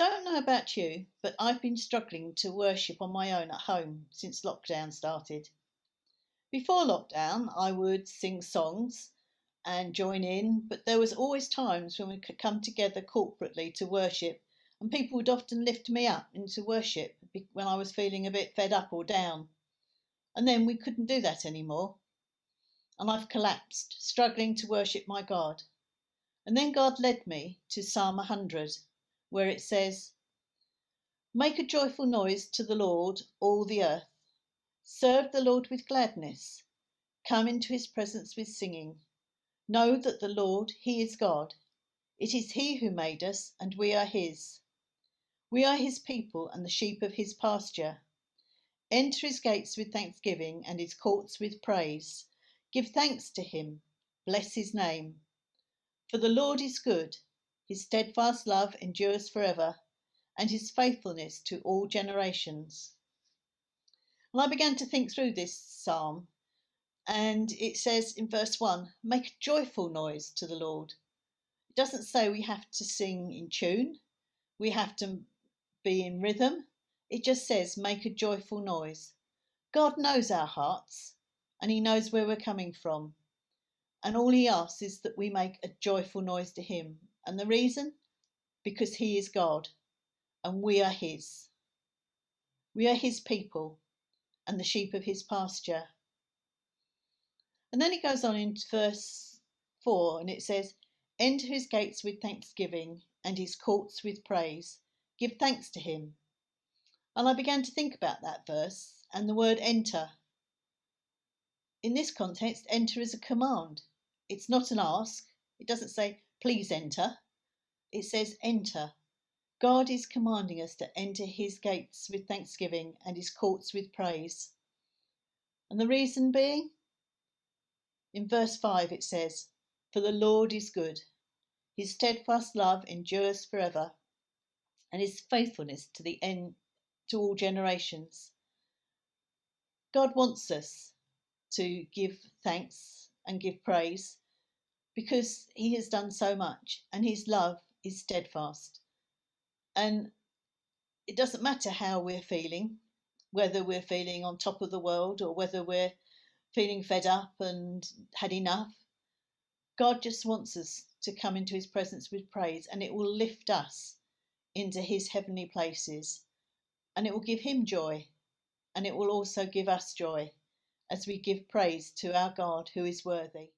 Don't know about you, but I've been struggling to worship on my own at home since lockdown started. Before lockdown, I would sing songs and join in, but there was always times when we could come together corporately to worship, and people would often lift me up into worship when I was feeling a bit fed up or down. And then we couldn't do that anymore, and I've collapsed, struggling to worship my God. And then God led me to Psalm 100, where it says, "Make a joyful noise to the Lord, all the earth. Serve the Lord with gladness. Come into his presence with singing. Know that the Lord, he is God. It is he who made us, and we are his. We are his people and the sheep of his pasture. Enter his gates with thanksgiving and his courts with praise. Give thanks to him. Bless his name. For the Lord is good. His steadfast love endures forever, and his faithfulness to all generations." And I began to think through this psalm, and it says in verse 1, "Make a joyful noise to the Lord." It doesn't say we have to sing in tune, we have to be in rhythm. It just says, "Make a joyful noise." God knows our hearts, and he knows where we're coming from. And all he asks is that we make a joyful noise to him. And the reason? Because he is God, and we are his. We are his people, and the sheep of his pasture. And then it goes on in verse 4 and it says, "Enter his gates with thanksgiving and his courts with praise. Give thanks to him." And I began to think about that verse and the word enter. In this context, enter is a command. It's not an ask. It doesn't say, "Please enter." It says, enter. God is commanding us to enter his gates with thanksgiving and his courts with praise. And the reason being, in verse 5 it says, "For the Lord is good. His steadfast love endures forever, and his faithfulness to the end, to all generations." God wants us to give thanks and give praise because he has done so much and his love is steadfast. And it doesn't matter how we're feeling, whether we're feeling on top of the world or whether we're feeling fed up and had enough. God just wants us to come into his presence with praise, and it will lift us into his heavenly places, and it will give him joy, and it will also give us joy as we give praise to our God who is worthy.